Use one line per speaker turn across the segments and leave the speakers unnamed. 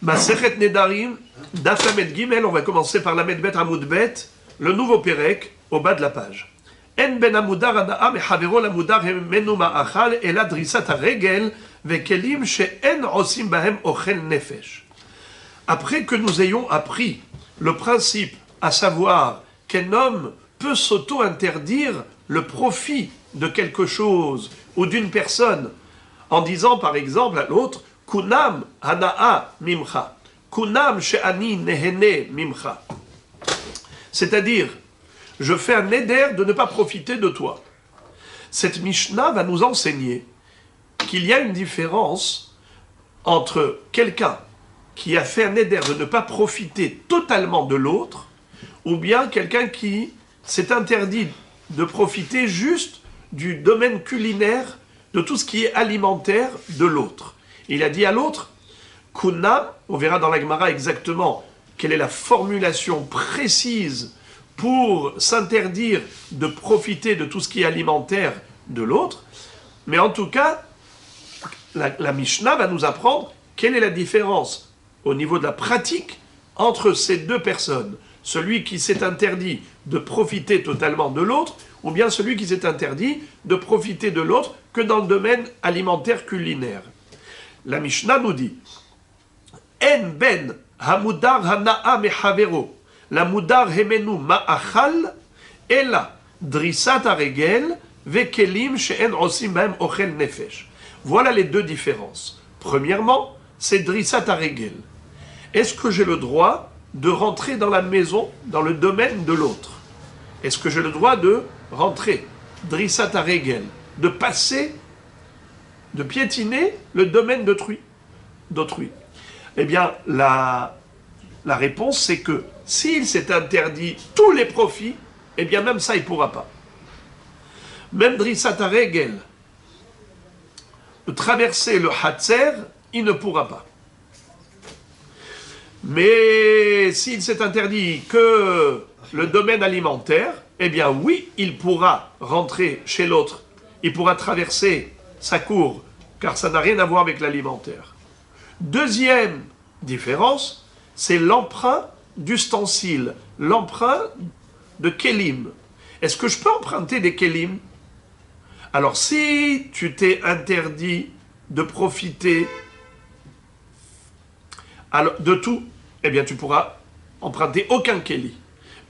Masechet Nedarim, Daf Lamed Gimel, on va commencer par Lamed Bet Amoud Bet, le nouveau Pérec, au bas de la page. En ben amudar hana'a mechavero l'amudar hemenu ma'achal ela drisat haregel vekelim she'en osim bahem ochel nefesh. Après que nous ayons appris le principe, à savoir qu'un homme peut s'auto-interdire le profit de quelque chose ou d'une personne, en disant par exemple à l'autre Kunam hana'a mimcha, Kunam she'ani nehene mimcha. C'est-à-dire, je fais un éder de ne pas profiter de toi. Cette Mishnah va nous enseigner qu'il y a une différence entre quelqu'un qui a fait un éder de ne pas profiter totalement de l'autre, ou bien quelqu'un qui s'est interdit de profiter juste du domaine culinaire, de tout ce qui est alimentaire de l'autre. Il a dit à l'autre, Kuna, on verra dans la Gemara exactement quelle est la formulation précise pour s'interdire de profiter de tout ce qui est alimentaire de l'autre, mais en tout cas, la Mishnah va nous apprendre quelle est la différence au niveau de la pratique entre ces deux personnes, celui qui s'est interdit de profiter totalement de l'autre, ou bien celui qui s'est interdit de profiter de l'autre que dans le domaine alimentaire culinaire. La Mishnah nous dit En ben hamudar hana'a mechavero la mudar hemenu ma'achal ela drisat haregel vekelim she'en osim bahem ochel nefesh. Voilà les deux différences. Premièrement, c'est drisat haregel. Est-ce que j'ai le droit de rentrer dans la maison, dans le domaine de l'autre? Est-ce que j'ai le droit de rentrer, drisat haregel, de passer, de piétiner le domaine d'autrui? Eh bien, la réponse, c'est que s'il s'est interdit tous les profits, eh bien même ça, il ne pourra pas. Même drisat haregel, de traverser le hatzer, il ne pourra pas. Mais s'il s'est interdit que le domaine alimentaire, eh bien oui, il pourra rentrer chez l'autre, il pourra traverser sa cour, car ça n'a rien à voir avec l'alimentaire. Deuxième différence, c'est l'emprunt d'ustensiles, l'emprunt de kelim. Est-ce que je peux emprunter des kelim? Alors si tu t'es interdit de profiter de tout, eh bien tu pourras emprunter aucun keli.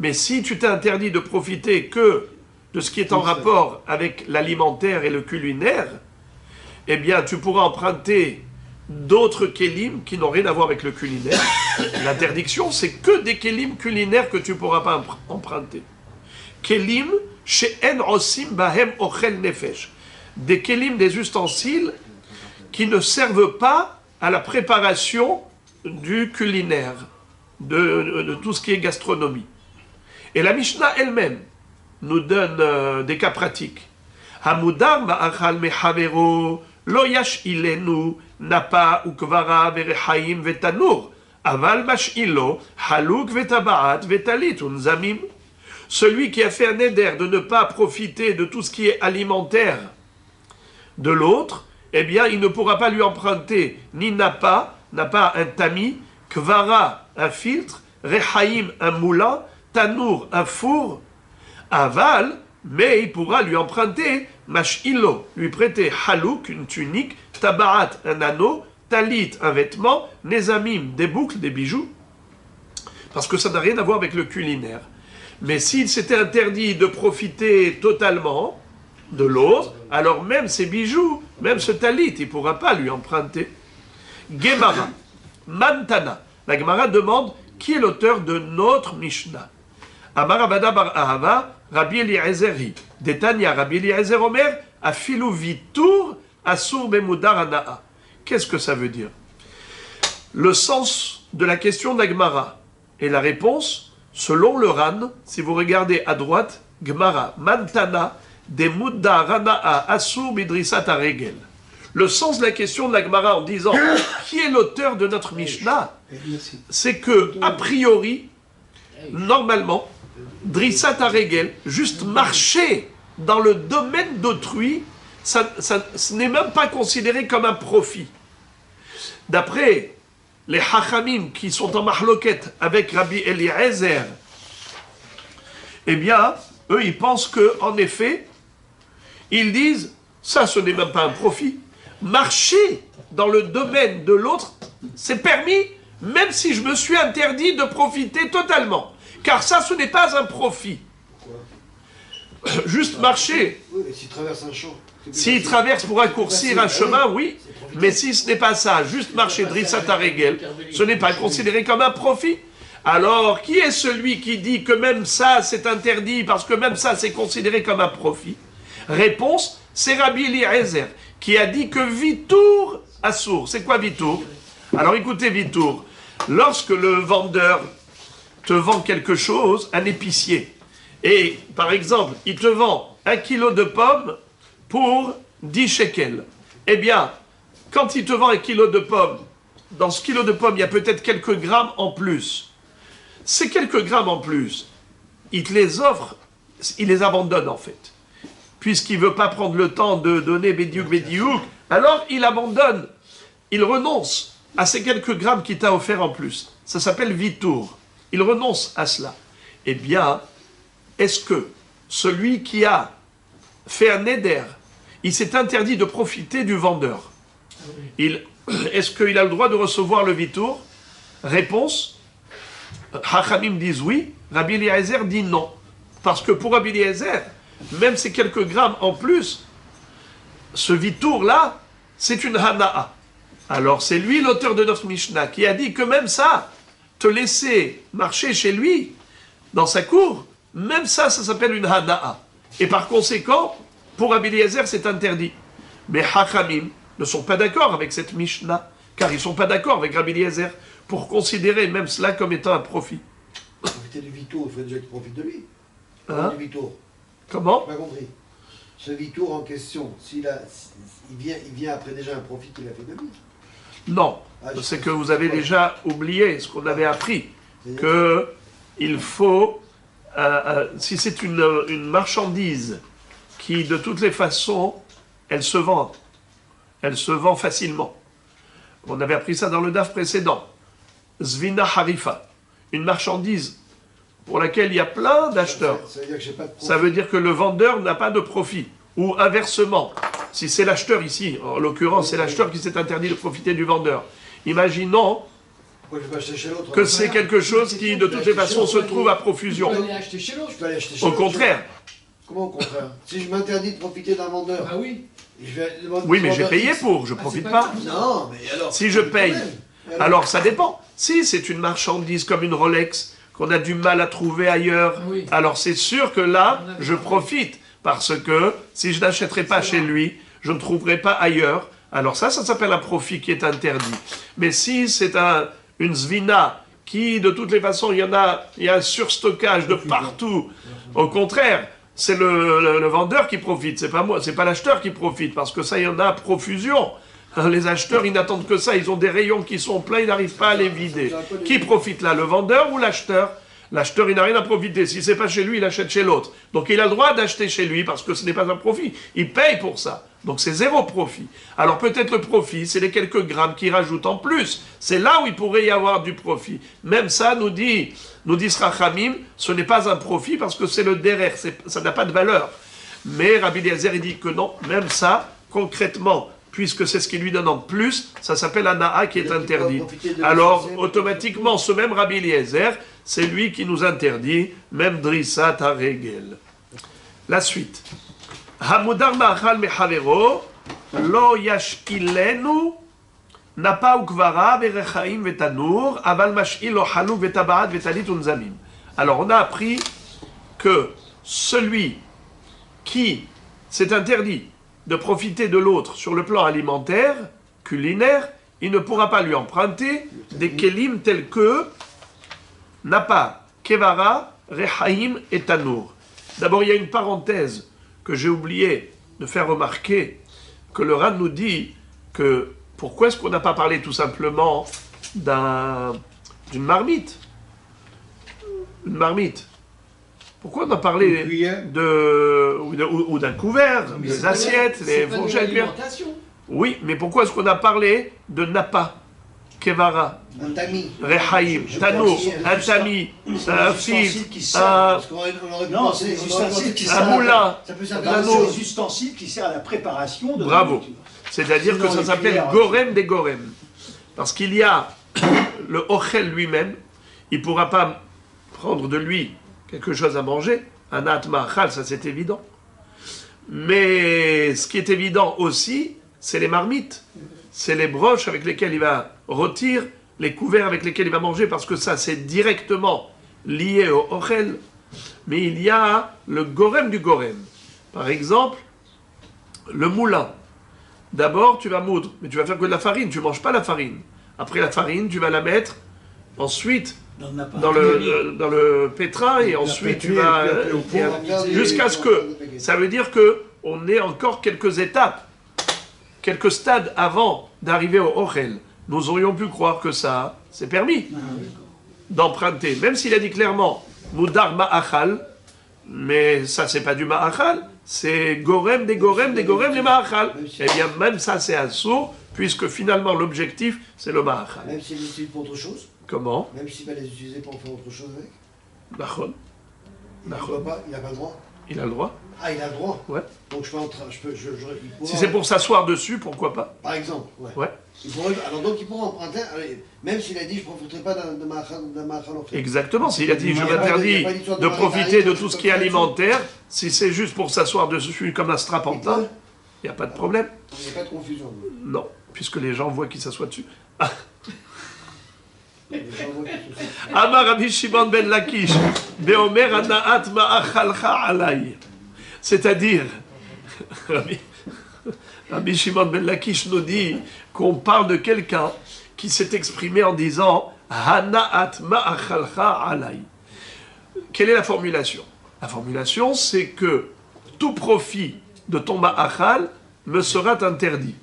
Mais si tu t'es interdit de profiter que de ce qui est en rapport avec l'alimentaire et le culinaire, eh bien tu pourras emprunter d'autres kelim qui n'ont rien à voir avec le culinaire. L'interdiction, c'est que des kelim culinaires que tu ne pourras pas emprunter. Kelim she'en osim bahem ochel nefesh. Des kelim, des ustensiles qui ne servent pas à la préparation du culinaire, de tout ce qui est gastronomie. Et la Mishnah elle-même nous donne des cas pratiques. Hamudar ma'achal mechavero lo yash'ilenu napa ukvara verechaim vetanur aval mash'ilo haluk vetabaat vetalit unzamim. Celui qui a fait un éder de ne pas profiter de tout ce qui est alimentaire de l'autre, eh bien il ne pourra pas lui emprunter ni napa un tamis, kvara un filtre, rechaim un moulin, tanour un four, aval, mais il pourra lui emprunter mash'ilo, lui prêter halouk, une tunique, tabaat un anneau, talit un vêtement, nezamim des boucles, des bijoux, parce que ça n'a rien à voir avec le culinaire. Mais s'il s'était interdit de profiter totalement de l'autre, alors même ces bijoux, même ce talit, il ne pourra pas lui emprunter. Gemara, Mantana. La Gemara demande qui est l'auteur de notre Mishnah. Amar Avada bar Ahava, Rabbi Eliezeri. Detania, Rabbi Eliezer Omer, Afilu Vitur, Asur Bemudar Ana'a. Qu'est-ce que ça veut dire? Le sens de la question de la Gemara et la réponse, selon le Ran, si vous regardez à droite, Gemara, Mantana, de Mudar Ana'a, Asur Bidrisat Haregel. Le sens de la question de la Gemara en disant qui est l'auteur de notre Mishnah, c'est que, a priori, normalement, Drissat Haregel, juste marcher dans le domaine d'autrui, ce n'est même pas considéré comme un profit. D'après les Hachamim qui sont en mahloket avec Rabbi Eliezer, eh bien, eux, ils pensent que, en effet, ils disent, ça, ce n'est même pas un profit. Marcher dans le domaine de l'autre, c'est permis, même si je me suis interdit de profiter totalement. Car ça, ce n'est pas un profit. Juste marcher.
Oui, mais s'il traverse un champ.
S'il traverse pour raccourcir un chemin, oui. Mais si ce n'est pas ça, juste marcher Drissat Haregel, ce n'est pas considéré comme un profit. Alors, qui est celui qui dit que même ça, c'est interdit, parce que même ça, c'est considéré comme un profit? Réponse, c'est Rabbi Eliezer, qui a dit que Vitour assour. C'est quoi Vitour? Alors écoutez Vitour, lorsque le vendeur te vend quelque chose, un épicier, et par exemple, il te vend 1 kilo de pommes pour 10 shekels, eh bien, quand il te vend 1 kilo de pommes, dans ce kilo de pommes, il y a peut-être quelques grammes en plus. Ces quelques grammes en plus, il te les offre, il les abandonne en fait. Puisqu'il ne veut pas prendre le temps de donner bédiouk, alors il abandonne, il renonce à ces quelques grammes qu'il t'a offert en plus. Ça s'appelle vitour. Il renonce à cela. Eh bien, est-ce que celui qui a fait un éder, il s'est interdit de profiter du vendeur, est-ce qu'il a le droit de recevoir le vitour? Réponse, Hachamim disent oui, Rabbi Eliezer dit non. Parce que pour Rabbi Eliezer, même ces quelques grammes en plus, ce vitour-là, c'est une hana'a. Alors c'est lui, l'auteur de notre Mishnah, qui a dit que même ça, te laisser marcher chez lui, dans sa cour, même ça, ça s'appelle une hana'a. Et par conséquent, pour Rabbi Eliezer, c'est interdit. Mais Hachamim ne sont pas d'accord avec cette Mishnah, car ils ne sont pas d'accord avec Rabbi Eliezer, pour considérer même cela comme étant un profit.
Profiter du vitour, il faut déjà qu'il profite de lui.
Hein?
Du vitour.
Comment?
Pas compris. Ce vitour en question, il vient après déjà un profit qu'il a fait de lui.
Non, c'est que vous avez déjà oublié ce qu'on avait appris, que il faut, si c'est une marchandise qui de toutes les façons, elle se vend facilement. On avait appris ça dans le DAF précédent. Zvina Harifa, une marchandise pour laquelle il y a plein d'acheteurs. Ça veut dire que le vendeur n'a pas de profit. Ou inversement, si c'est l'acheteur ici, en l'occurrence c'est l'acheteur qui s'est interdit de profiter du vendeur. Imaginons que c'est quelque chose qui de toutes les façons se trouve à profusion.
Tu peux aller acheter chez l'autre.
Au contraire.
Comment au contraire? Si je m'interdis de profiter d'un vendeur.
Ah oui.
Oui, mais j'ai payé pour, je ne profite pas.
Non, mais alors...
Si je paye, alors ça dépend. Si c'est une marchandise comme une Rolex, qu'on a du mal à trouver ailleurs,
oui,
alors c'est sûr que là, je profite. Parce que si je n'achèterai pas chez lui, je ne trouverai pas ailleurs. Alors ça s'appelle un profit qui est interdit. Mais si c'est une zvina qui, de toutes les façons, il y a un surstockage de partout, au contraire, c'est le vendeur qui profite, c'est pas moi, c'est pas l'acheteur qui profite, parce que ça, il y en a à profusion. Les acheteurs, ils n'attendent que ça, ils ont des rayons qui sont pleins, ils n'arrivent pas à les vider. Qui profite là, le vendeur ou l'acheteur? L'acheteur, il n'a rien à profiter. Si c'est pas chez lui, il achète chez l'autre. Donc il a le droit d'acheter chez lui parce que ce n'est pas un profit. Il paye pour ça. Donc c'est zéro profit. Alors peut-être le profit, c'est les quelques grammes qu'il rajoute en plus. C'est là où il pourrait y avoir du profit. Même ça, nous dit Rachamim, ce n'est pas un profit parce que c'est le derer, ça n'a pas de valeur. Mais Rabbi Eliezer, il dit que non, même ça, concrètement, puisque c'est ce qui lui donne en plus, ça s'appelle Ana'a qui est interdit. Alors, automatiquement, ce même Rabbi Eliezer, c'est lui qui nous interdit, même Drissat Haregel. La suite. Hamudar ma'achal mechavero, lo yashkilenu, napa ukvara berechaim vetanur, aval mash'il lo haluk vetabaat vetalit unzamim. Alors, on a appris que celui qui s'est interdit de profiter de l'autre sur le plan alimentaire, culinaire, il ne pourra pas lui emprunter des kelim tels que napa, kevara, rechaim et tanour. D'abord, il y a une parenthèse que j'ai oublié de faire remarquer, que le Ran nous dit que pourquoi est-ce qu'on n'a pas parlé tout simplement d'une marmite? Une marmite. Pourquoi on a parlé ou d'un couvert, des assiettes, des fourchettes? Oui, mais pourquoi est-ce qu'on a parlé de napa? Kevara,
Un tamis.
Rehaim, Tanour, un tamis, un fil,
Parce qu'on aurait pu
Non,
penser-
c'est des ustensiles qui
on aurait
servent
un moulin.
Ça peut servir
Dans
à
Nano.
les ustensiles qui servent à la préparation de la
Bravo.
nourriture.
C'est-à-dire que
Sinon,
ça
les
s'appelle
cuillères,
Gorem des Gorem. Parce qu'il y a le Ochel lui-même, il ne pourra pas prendre de lui quelque chose à manger, un atma achal, ça c'est évident. Mais ce qui est évident aussi, c'est les marmites, c'est les broches avec lesquelles il va rôtir, les couverts avec lesquels il va manger, parce que ça c'est directement lié au Ochel. Mais il y a le Gorem du Gorem. Par exemple, le moulin. D'abord, tu vas moudre, mais tu vas faire que de la farine, tu ne manges pas la farine. Après la farine, tu vas la mettre ensuite dans le pétrin et ensuite tu vas... jusqu'à ce que... Ça veut dire que on est encore quelques étapes, quelques stades avant d'arriver au Ochel. Nous aurions pu croire que ça, c'est permis d'emprunter. Même s'il a dit clairement, Moudar Ma'achal, mais ça, c'est pas du Ma'achal, c'est Gorem, des Gorem, des Gorem, les Ma'achal. Eh bien, même ça, c'est assourd, puisque finalement, l'objectif, c'est le Ma'achal.
Même s'il les utilise pour autre chose,
Comment?
même s'il va les utiliser pour faire autre chose avec,
Nachon.
il n'a pas le droit.
Il a le droit.
Ah, il a le droit.
Ouais.
Donc il pourra-
Si c'est pour s'asseoir dessus, pourquoi pas?
Par exemple, ouais.
Ouais.
Alors donc il pourra emprunter, même s'il a dit je ne profiterai pas d'un ma'achal en fait.
Exactement. S'il a dit, je
Il y a pas de-
m'interdis
il y a pas d'histoire de
de
margarine,
profiter de
de
tout
trucs
ce qui est
comme ça.
alimentaire, si c'est juste pour s'asseoir dessus comme un
Il
strapontin,
peut.
il n'y a pas de problème.
Il n'y a pas de confusion.
Non, puisque les gens voient qu'il s'assoit dessus.
Les gens voient que c'est-
Amar Rabbi Shimon ben Lakish, Beomer Anaat Ma'achalcha Alay. C'est-à-dire, Rabbi Shimon ben Lakish nous dit qu'on parle de quelqu'un qui s'est exprimé en disant Hanaat Ma'achalcha Alay. Quelle est la formulation? La formulation, c'est que tout profit de ton Ma'achal me sera interdit.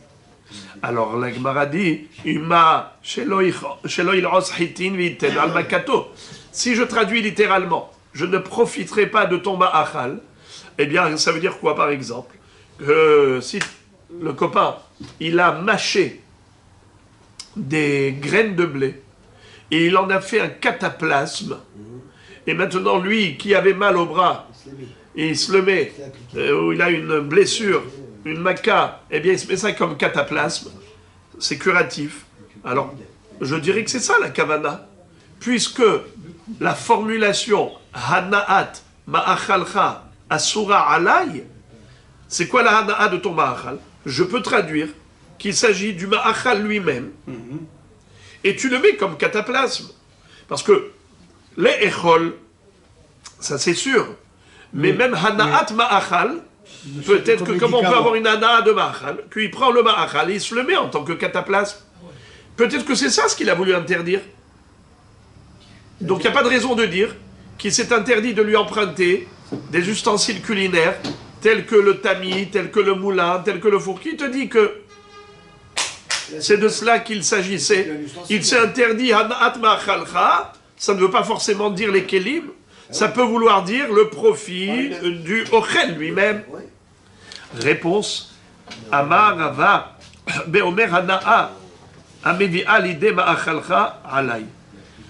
Alors la Gemara dit, Uma shelo il'os hitin v'iten al makato. Si je traduis littéralement, je ne profiterai pas de ton ma'achal, eh bien ça veut dire quoi par exemple? Que si le copain, il a mâché des graines de blé et il en a fait un cataplasme, et maintenant lui qui avait mal au bras, il se le met, où il a une blessure, une maca, eh bien il se met ça comme cataplasme, c'est curatif. Alors, je dirais que c'est ça la kavana, puisque la formulation Hanaat Ma'achalcha Asura Alay, c'est quoi la Hanaat de ton Ma'achal? Je peux traduire qu'il s'agit du Ma'achal lui-même, et tu le mets comme cataplasme, parce que les Echol, ça c'est sûr, mais même Hanaat Ma'achal, peut-être que comme on peut avoir une Hanaat de Ma'achal, qu'il prend le Ma'achal et il se le met en tant que cataplasme. Peut-être que c'est ça ce qu'il a voulu interdire. Donc il n'y a pas de raison de dire qu'il s'est interdit de lui emprunter des ustensiles culinaires tels que le tamis, tels que le moulin, tels que le four. Qui te dit que c'est de cela qu'il s'agissait? Il s'est interdit Hanaat Ma'achalcha, ça ne veut pas forcément dire les kelim, ça peut vouloir dire le profit du Ochel lui-même. Réponse, Amar Rava, Beomer Hana'a, Amevi'a l'idée Ma'achalcha Alay.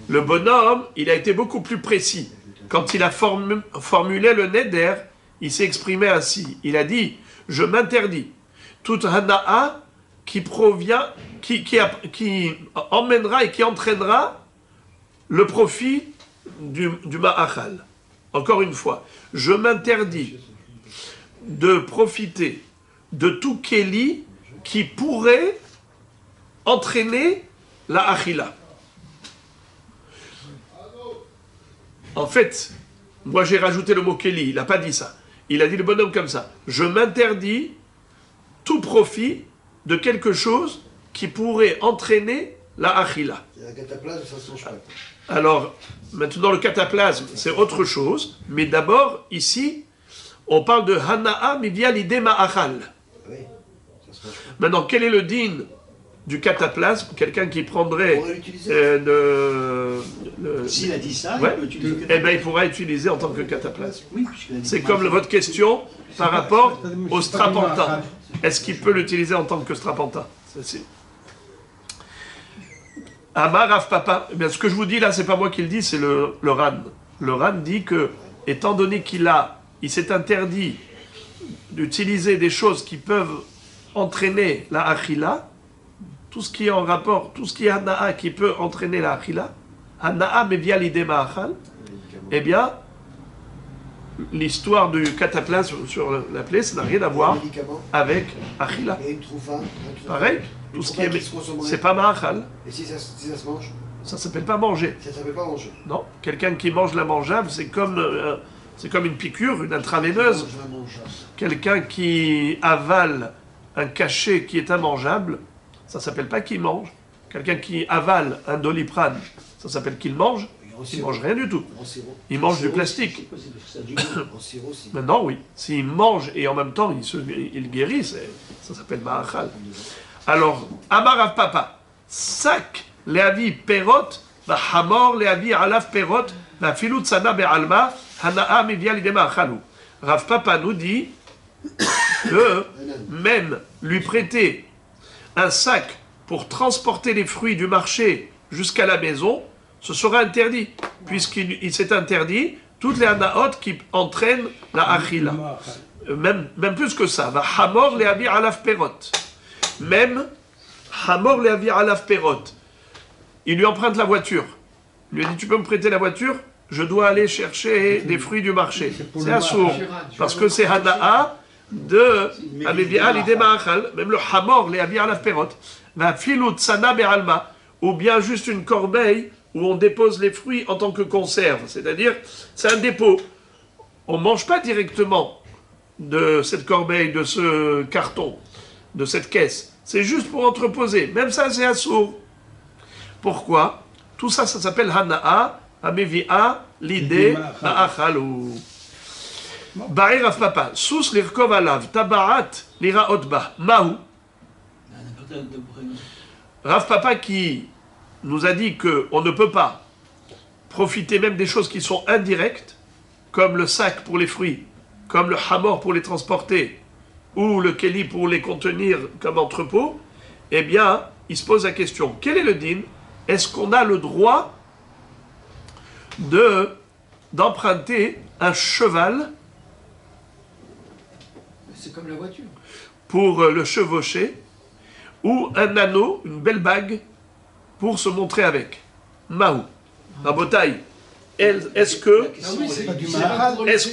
Le bonhomme, il a été beaucoup plus précis. Quand il a formulé le neder, il s'est exprimé ainsi. Il a dit, je m'interdis toute Hana'a qui provient, qui emmènera et qui entraînera le profit du Ma'achal. Encore une fois, je m'interdis de profiter de tout Kéli qui pourrait entraîner la Achila. En fait, moi j'ai rajouté le mot Kéli, il n'a pas dit ça. Il a dit le bonhomme comme ça. Je m'interdis tout profit de quelque chose qui pourrait entraîner la Achila.
Un cataplasme, ça se mange pas.
Alors, maintenant, le cataplasme, c'est autre chose. Mais d'abord, ici, on parle de Hana'a via l'idée Ma'achal.
Oui, ça se mange pas.
Maintenant, quel est le din du cataplasme? Quelqu'un qui prendrait
On pourrait l'utiliser.
S'il a dit ça,
Ouais.
il peut utiliser.
Eh bien, il pourra utiliser en tant que cataplasme.
Oui, puisqu'il a dit
C'est
que-
comme votre question par rapport au strapontin. Est-ce qu'il peut l'utiliser en tant que strapontin? Amar Rav Papa, eh bien, ce que je vous dis là, c'est pas moi qui le dis, c'est le Ran. Le Ran dit que, étant donné il s'est interdit d'utiliser des choses qui peuvent entraîner la achila, tout ce qui est en rapport, tout ce qui est hana'a qui peut entraîner la achila, hana'a mevia l'idée ma'achal, eh bien, l'histoire du cataplasme sur la plaie, ça n'a rien à voir avec achila.
Et une troufa.
Pareil, tout ce qui est, c'est pas ma'achal.
Et si ça se mange?
Ça s'appelle pas manger.
Ça s'appelle pas manger.
Non, quelqu'un qui mange la mangeable, c'est comme une piqûre, une intraveineuse. Quelqu'un qui avale un cachet qui est immangeable, ça s'appelle pas qu'il mange. Quelqu'un qui avale un doliprane, ça s'appelle qu'il mange. Il mange rien du tout. Il mange du plastique. Maintenant, oui. S'il mange et en même temps il guérit, ça s'appelle ma'achal. Alors, Amar Papa, sac leavi perot, hamor leavi alaf perot, filut sana be'alma, hana'a mevia l'idée ma'achalu. Rav Papa nous dit que même lui prêter un sac pour transporter les fruits du marché jusqu'à la maison, ce sera interdit, puisqu'il s'est interdit toutes les hanaot qui entraînent la achila. Même plus que ça. Va hamor leavi alaf perot. Même hamor leavi alaf perot. Il lui emprunte la voiture. Il lui dit, tu peux me prêter la voiture? Je dois aller chercher des fruits du marché. C'est assourd. Parce que c'est hana'a de amevia l'idée ma'achal. Même le hamor leavi alaf perot. Va filut sana be'alma. Ou bien juste une corbeille où on dépose les fruits en tant que conserve. C'est-à-dire, c'est un dépôt. On ne mange pas directement de cette corbeille, de ce carton, de cette caisse. C'est juste pour entreposer. Même ça, c'est assourd. Pourquoi? Tout ça, ça s'appelle hana'a, amevia, l'idée, ma'achalu. Ba'i Rav Papa, sous l'irkov alav, tabarat, l'iraot ba, mahu. Rav Papa qui nous a dit qu'on ne peut pas profiter même des choses qui sont indirectes, comme le sac pour les fruits, comme le hamor pour les transporter, ou le keli pour les contenir comme entrepôt, eh bien, il se pose la question, quel est le din? Est-ce qu'on a le droit d'emprunter un cheval?
C'est comme la voiture.
Pour le chevaucher, ou un anneau, une belle bague, pour se montrer avec. Mahou. Rabotaï. Est-ce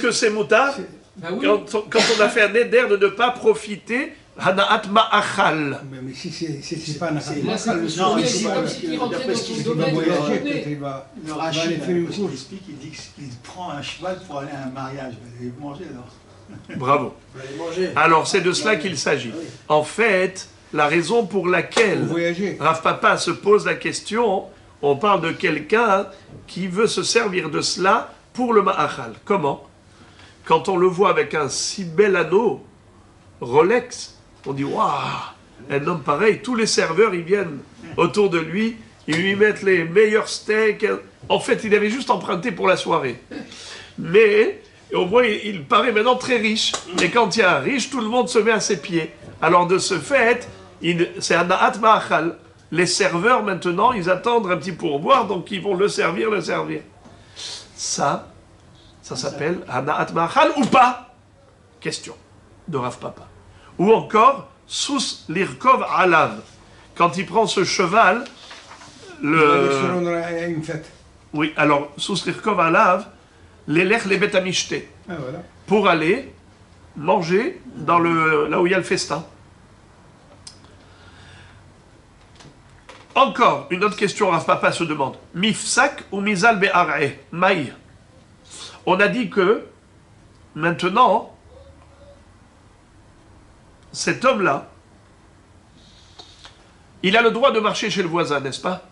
que c'est moutard?
Bah oui.
Quand on a fait un éder de ne pas profiter, Hana'at ma'achal.
Mais si c'est pas un
Là, c'est comme si il rentrait dans son domaine.
Le Rachid, il explique, il dit qu'il prend un cheval pour aller à un mariage. Il va manger alors.
Bravo. Alors c'est de cela qu'il s'agit. En fait, la raison pour laquelle Rav Papa se pose la question, on parle de quelqu'un qui veut se servir de cela pour le ma'achal. Comment? Quand on le voit avec un si bel anneau, Rolex, on dit waouh, un homme pareil, tous les serveurs ils viennent autour de lui, ils lui mettent les meilleurs steaks. En fait, il avait juste emprunté pour la soirée. Mais au moins, il paraît maintenant très riche. Et quand il y a un riche, tout le monde se met à ses pieds. Alors de ce fait, c'est un na'at ma'achal. Les serveurs maintenant, ils attendent un petit pourboire, donc ils vont le servir. Ça s'appelle un na'at ma'achal ou pas? Question de Rav Papa. Ou encore, sous l'irkov alav. Quand il prend ce cheval,
une fête.
Oui, alors, sous l'irkov alav, l'elech les bet amishté.
Ah, voilà.
Pour aller manger là où il y a le festin. Encore, une autre question, Rav Papa se demande. Mifsak ou mizal be'ar'e, maï. On a dit que, maintenant, cet homme-là, il a le droit de marcher chez le voisin, n'est-ce pas?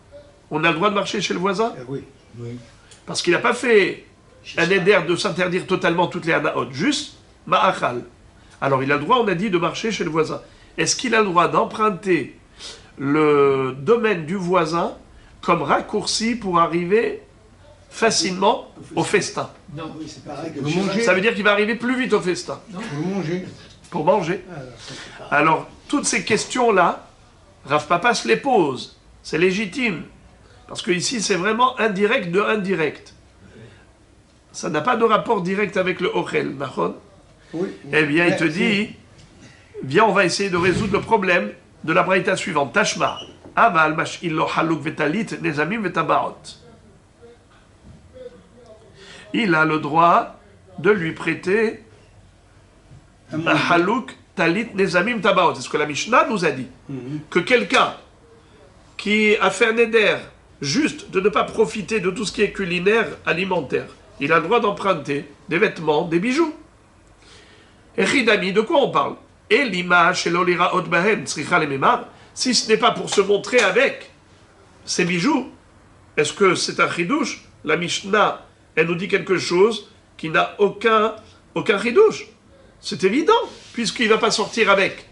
On a le droit de marcher chez le voisin?
Oui.
Parce qu'il n'a pas fait un éder de s'interdire totalement toutes les anaot, juste ma'achal. Alors il a le droit, on a dit, de marcher chez le voisin. Est-ce qu'il a le droit d'emprunter le domaine du voisin comme raccourci pour arriver facilement au festin?
Non,
Oui, c'est pareil que
Vous
le cheval.
mangez.
Ça veut dire qu'il va arriver plus vite au festin.
Pour manger.
Pour manger. Alors, toutes ces questions-là, Rav Papa se les pose. C'est légitime. Parce que ici, c'est vraiment indirect de indirect. Ça n'a pas de rapport direct avec le ochel, d'accord?
Oui.
Eh bien, il te dit, viens, on va essayer de résoudre le problème de la braïta suivante. Tashma, aval mash'illo haluk vetalit nezamim vetabaot. Il a le droit de lui prêter un haluk talit nezamim tabaot. C'est ce que la Mishnah nous a dit. Que quelqu'un qui a fait un éder juste de ne pas profiter de tout ce qui est culinaire, alimentaire, il a le droit d'emprunter des vêtements, des bijoux. Et Chidami, de quoi on parle? Et l'image, si ce n'est pas pour se montrer avec ces bijoux, est-ce que c'est un chidouche? La Mishnah, elle nous dit quelque chose qui n'a aucun chidouche. C'est évident, puisqu'il ne va pas sortir avec.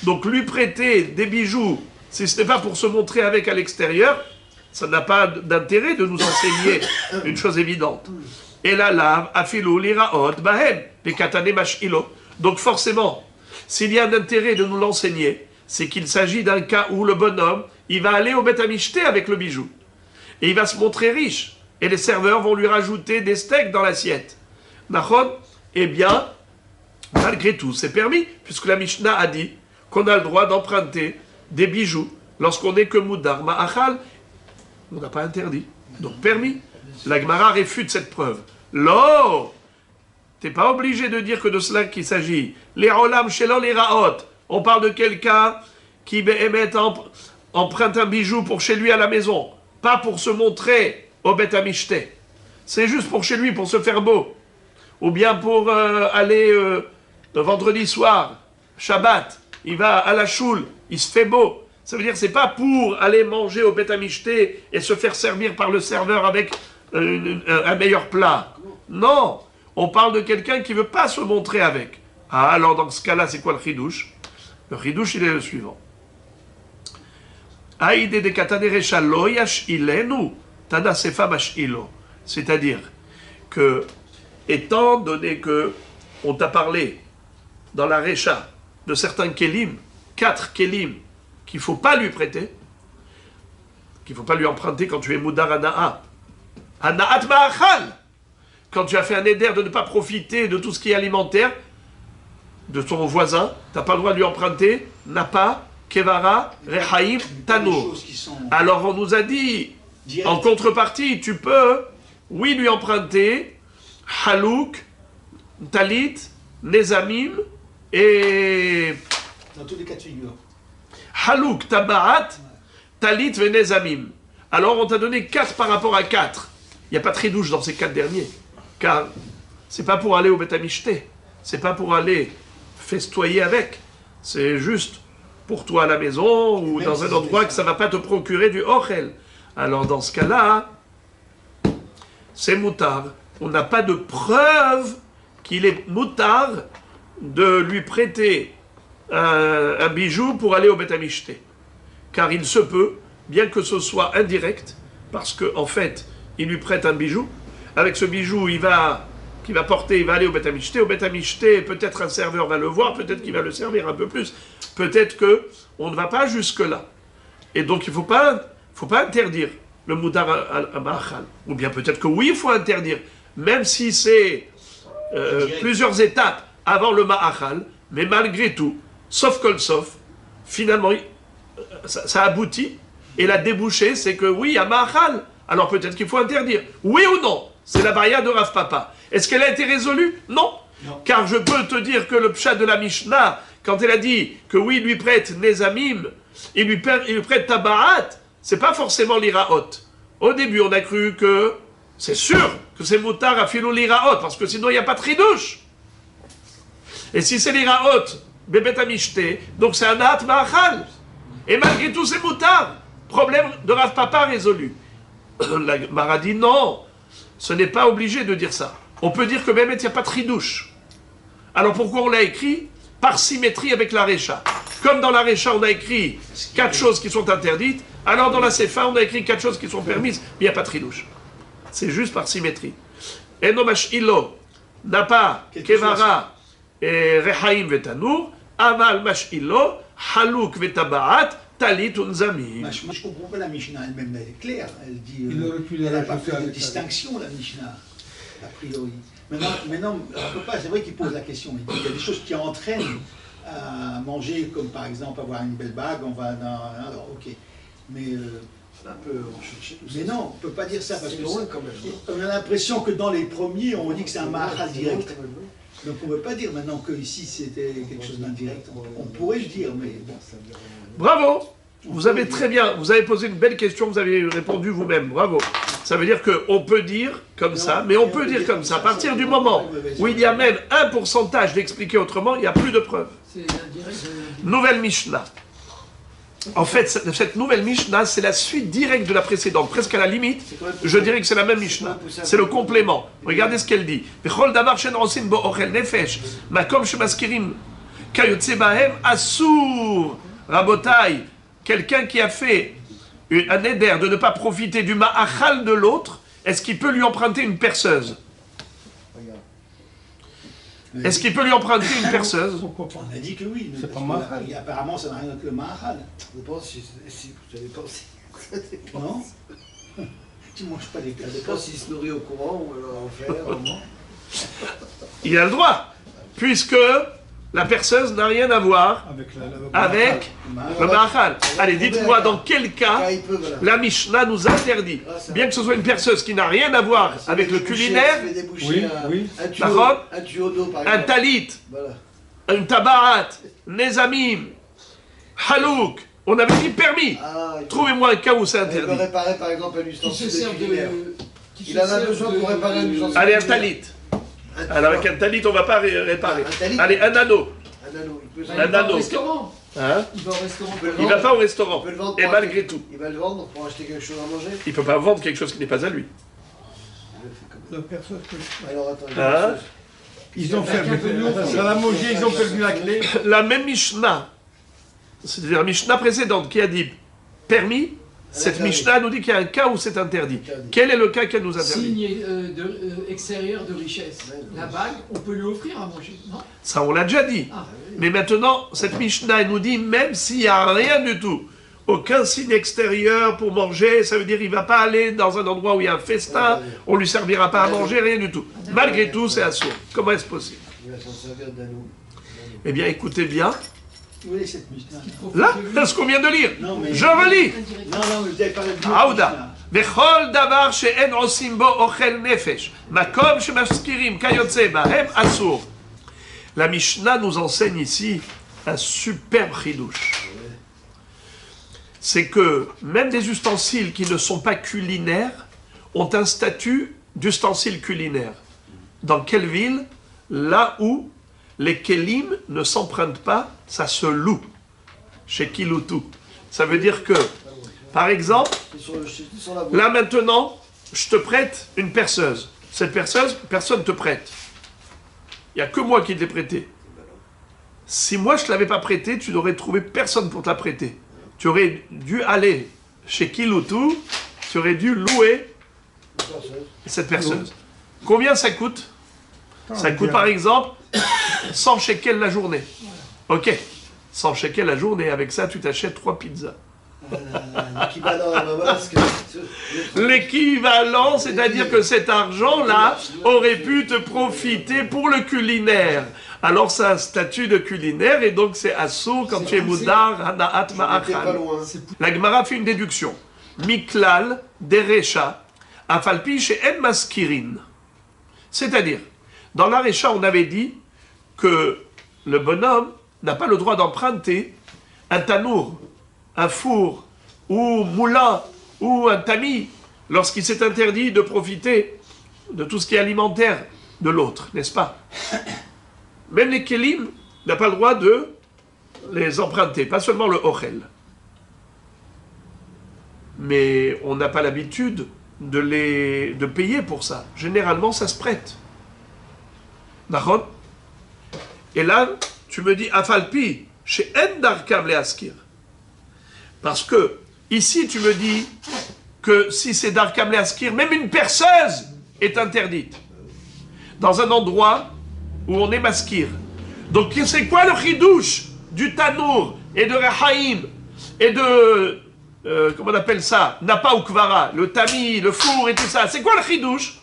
Donc lui prêter des bijoux, si ce n'est pas pour se montrer avec à l'extérieur, ça n'a pas d'intérêt de nous enseigner une chose évidente. Et la lave, afilou, liraot, bahem, pekatane mashilo. Donc forcément, s'il y a un intérêt de nous l'enseigner, c'est qu'il s'agit d'un cas où le bonhomme, il va aller au Beth Amishté avec le bijou. Et il va se montrer riche. Et les serveurs vont lui rajouter des steaks dans l'assiette. Nachon? Eh bien, malgré tout, c'est permis, puisque la Mishnah a dit qu'on a le droit d'emprunter des bijoux lorsqu'on n'est que Moudar Ma'achal. On n'a pas interdit. Donc permis. La Gemara réfute cette preuve. Lo! T'es pas obligé de dire que de cela qu'il s'agit. Les olam shelo les raot. On parle de quelqu'un qui emprunte un bijou pour chez lui à la maison. Pas pour se montrer au Beth Amishté. C'est juste pour chez lui, pour se faire beau. Ou bien pour aller le vendredi soir, Shabbat, il va à la choule, il se fait beau. Ça veut dire que c'est pas pour aller manger au Beth Amishté et se faire servir par le serveur avec un meilleur plat. Non, on parle de quelqu'un qui veut pas se montrer avec. Ah, alors dans ce cas-là, c'est quoi le chidouche? Le chidouche, il est le suivant. C'est-à-dire que, étant donné que on t'a parlé dans la Recha de certains kelim, 4 kelim, qu'il ne faut pas lui prêter, qu'il ne faut pas lui emprunter quand tu es moudar ana'a. Ana'at ma'achal. Quand tu as fait un éder de ne pas profiter de tout ce qui est alimentaire, de ton voisin, tu n'as pas le droit de lui emprunter napa, kevara, rehaim, tanour. Alors on nous a dit, en contrepartie, tu peux, oui, lui emprunter halouk, talit, nezamim et...
Dans tous les cas de figure.
Halouk, tabaat, talit, venezamim. Alors on t'a donné 4 par rapport à 4. Il n'y a pas de tridouche dans ces 4 derniers. Car c'est pas pour aller au Beth Amishté. C'est pas pour aller festoyer avec. C'est juste pour toi à la maison ou dans un endroit que ça ne va pas te procurer du ochel. Alors dans ce cas-là, c'est moutard. On n'a pas de preuve qu'il est moutard de lui prêter un bijou pour aller au Beth Amishté. Car il se peut, bien que ce soit indirect, parce qu'en fait, il lui prête un bijou. Avec ce bijou, il va aller au Beth Amishté. Au Beth Amishté, peut-être un serveur va le voir, peut-être qu'il va le servir un peu plus. Peut-être qu'on ne va pas jusque-là. Et donc, il ne faut pas interdire le moudar à ma'achal. Ou bien peut-être que oui, il faut interdire. Même si c'est plusieurs étapes avant le ma'achal, mais malgré tout, sauf kol sauf, finalement, ça aboutit. Et la débouchée, c'est que oui, il y a ma'achal. Alors peut-être qu'il faut interdire. Oui ou non? C'est la baria de Rav Papa. Est-ce qu'elle a été résolue? Non. Car je peux te dire que le pshat de la Mishnah, quand elle a dit que oui, il lui prête Nezamim, il lui prête Tabaat, c'est pas forcément l'Iraot. Au début, on a cru que c'est sûr que c'est Moutar à filou l'Iraot, parce que sinon il n'y a pas de tridouche. Et si c'est l'Iraot, Bebet Amishté, donc c'est un Naat Ma'achal. Et malgré tout, c'est Moutar. Problème de Rav Papa résolu. La Gemara dit non, ce n'est pas obligé de dire ça. On peut dire que même il n'y a pas de tridouche. Alors pourquoi on l'a écrit? Par symétrie avec la Recha. Comme dans la Recha, on a écrit 4 choses qui sont interdites, alors dans la Sefa, on a écrit 4 choses qui sont permises, mais il n'y a pas de tridouche. C'est juste par symétrie. Enomash ilo, napa, kevara, rehaim vetanour, aval mash ilo, halouk vetabaat, talit unzami.
Je ne comprends pas la Mishnah elle-même, elle est claire. Elle dit.
Il aurait pu les
elle n'a pas
rajouter
fait de
avec
distinction, la Mishnah, a priori. Maintenant on peut pas, c'est vrai qu'il pose la question. Il dit qu'il y a des choses qui entraînent à manger, comme par exemple avoir une belle bague, on va dans. Alors, ok. Mais.
Un peu recherché tout ça.
Mais non, on ne peut pas dire ça parce
C'est
que
loin quand même.
on a l'impression que dans les premiers, on dit que c'est un mahal
C'est loin
direct.
quand même, hein.
Donc on ne peut pas dire maintenant que ici c'était quelque chose d'indirect. On pourrait le dire, mais bon.
Bravo. Vous avez très bien, vous avez posé une belle question, vous avez répondu vous-même, bravo. Ça veut dire qu'on peut dire comme ça, mais on peut dire comme ça. À partir du moment où il y a même un pourcentage d'expliquer autrement, il n'y a plus de preuves.
C'est indirect.
Nouvelle Mishnah. En fait, cette nouvelle Mishnah, c'est la suite directe de la précédente. Presque à la limite, je dirais que c'est la même Mishnah. C'est le complément. Regardez ce qu'elle dit. V'chol davar she'en osin bo ochel nefesh, makom shemaskirim kayotze bahem asur. Rabotai, quelqu'un qui a fait un éder de ne pas profiter du ma'achal de l'autre, est-ce qu'il peut lui emprunter une perceuse? Est-ce qu'il peut lui emprunter une perceuse?
Pourquoi pas?
On a dit que oui.
C'est pas
mal.
mahal.
Apparemment, ça n'a rien avec le mahal.
Ça dépend si vous savez pas si. Ça dépend.
Non. Tu ne manges pas des plats
Ça
de
dépend s'il se nourrit au courant ou alors en fer. en mort.
Il a le droit, puisque la perceuse n'a rien à voir avec le ma'achal. Allez, dites-moi dans quel cas
Quand il peut, voilà.
la Mishnah nous interdit, bien que ce soit une perceuse qui n'a rien à voir avec le culinaire,
Ça fait déboucher
Oui,
un,
oui.
D'accord.
un tuyau d'eau par
un
exemple.
talit,
Voilà.
un tabarat, nezamim, halouk, on avait dit permis.
Ah,
Trouvez-moi un cas où c'est
il peut
interdit.
réparer par exemple un
Qui se
ustensile
sert
de culinaire.
qui
Il
se
en a
sert
besoin
de-
pour réparer un ustensile.
Allez, un talit. Alors avec un talit, on va pas réparer.
Un talit.
Allez, un anneau.
Un anneau. Il peut,
Bah,
Un
il va
anneau.
au restaurant.
Hein?
Il va au restaurant.
peut le
Il va pas au restaurant.
il peut le vendre
Et
pour
malgré
acheter-
tout,
Il va le vendre pour acheter quelque chose à manger.
il peut pas vendre quelque chose qui n'est pas à lui.
Il le fait comme
La personne que-
Alors attends, il y
Hein?
a une chose.
Ils ont
Avec un peu
fait.
d'eau.
Dans la manger, ils ont perdu la clé.
La même Mishnah, c'est-à-dire la Mishnah précédente qui a dit permis, cette
interdit.
Mishnah nous dit qu'il y a un cas où c'est interdit.
Interdit.
Quel est le cas qu'elle nous interdit?
Signe extérieur de richesse. La bague, on peut lui offrir à manger, non?
Ça, on l'a déjà dit.
Ah,
Mais maintenant, cette Mishnah, elle nous dit, même s'il n'y a rien du tout, aucun signe extérieur pour manger, ça veut dire qu'il ne va pas aller dans un endroit où il y a un festin, on ne lui servira pas à manger, rien du tout. Malgré tout, c'est assourd. Comment est-ce possible?
Il va s'en servir d'anneau.
Eh bien, écoutez bien.
Où est cette Mishnah?
Là, ce qu'on vient de lire.
Non, mais.
Je relis.
Non, mais vous avez parlé de
Aouda. וכל דבר שאין עושים בו אוכל נפש, מקום שמשכירים כיוצא בהם אסור. La Mishnah nous enseigne ici un superbe chidouche. C'est que même des ustensiles qui ne sont pas culinaires ont un statut d'ustensile culinaire. Dans quelle ville? Là où les kelim ne s'empruntent pas, ça se loue. Chez Kiloutou. Ça veut dire que, par exemple,
C'est sur la voie.
là maintenant, je te prête une perceuse. Cette perceuse, personne ne te prête. Il n'y a que moi qui te l'ai prêtée. Si moi je ne te l'avais pas prêtée, tu n'aurais trouvé personne pour te la prêter. Tu aurais dû aller chez Kiloutou, tu aurais dû louer cette perceuse. Combien ça coûte? Ça coûte par exemple 100 shekels la journée. Ok, 100 shekels la journée, avec ça tu t'achètes 3 pizzas.
L'équivalent à ma masque.
L'équivalent, c'est-à-dire que cet argent-là aurait pu te profiter pour le culinaire. Alors c'est un statut de culinaire et donc c'est assourd quand tu es moudar, hana'at
T'es pas
ma'achal.
loin.
La Gemara fait une déduction. Miklal derecha afalpi she'en maskirin. C'est-à-dire, dans la Recha, on avait dit que le bonhomme n'a pas le droit d'emprunter un tanour, un four, ou moulin, ou un tamis, lorsqu'il s'est interdit de profiter de tout ce qui est alimentaire de l'autre, n'est-ce pas? Même les kelim n'a pas le droit de les emprunter, pas seulement le ochel. Mais on n'a pas l'habitude de payer pour ça. Généralement, ça se prête. D'accord? Et là, tu me dis, Afalpi, chez Endarkam le Askir. Parce que, ici, tu me dis que si c'est Darkam le Askir, même une perceuse est interdite. Dans un endroit où on est maskir. Donc, c'est quoi le chidouche du Tanour et de Rehaïm et de, comment on appelle ça, Napa ou Kvara, le tamis, le four et tout ça. C'est quoi le chidouche?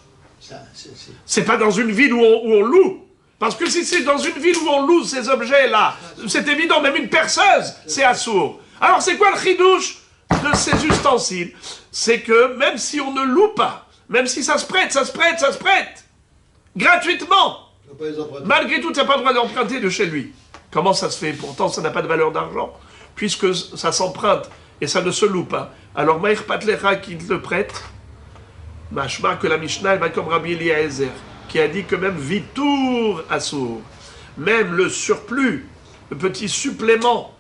C'est pas dans une ville où on loue. Parce que si c'est dans une ville où on loue ces objets-là, c'est évident, même une perceuse, c'est assourd. Alors c'est quoi le chidouche de ces ustensiles? C'est que même si on ne loue pas, même si ça se prête, gratuitement, malgré tout, tu n'as pas le droit d'emprunter de chez lui. Comment ça se fait? Pourtant, ça n'a pas de valeur d'argent, puisque ça s'emprunte et ça ne se loue pas. Alors, Maïr Patlecha qui te le prête, machma que la Mishnah, elle va comme Rabbi Eliezer, qui a dit que même Vitour Assour, même le surplus, le petit supplément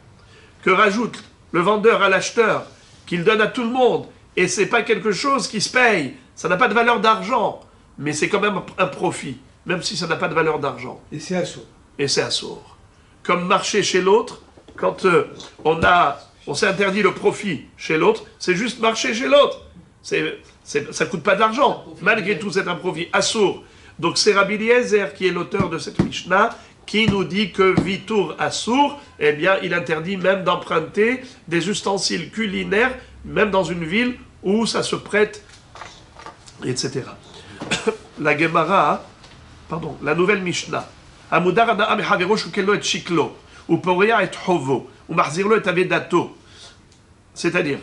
que rajoute le vendeur à l'acheteur, qu'il donne à tout le monde, et c'est pas quelque chose qui se paye, ça n'a pas de valeur d'argent, mais c'est quand même un profit, même si ça n'a pas de valeur d'argent.
Et c'est assaut.
Et c'est assourd. Comme marcher chez l'autre, quand on s'est interdit le profit chez l'autre, c'est juste marcher chez l'autre. Ça coûte pas de l'argent. Malgré tout, c'est un profit assourd. Donc c'est Rabbi Eliezer qui est l'auteur de cette Mishnah, qui nous dit que Vitour Assour, eh bien, il interdit même d'emprunter des ustensiles culinaires, même dans une ville où ça se prête, etc. La Gemara, la nouvelle Mishnah. Amudar hana'a mechavero shukelo et shiklo, uporia et hovo, umachzirlo et avedato. C'est-à-dire,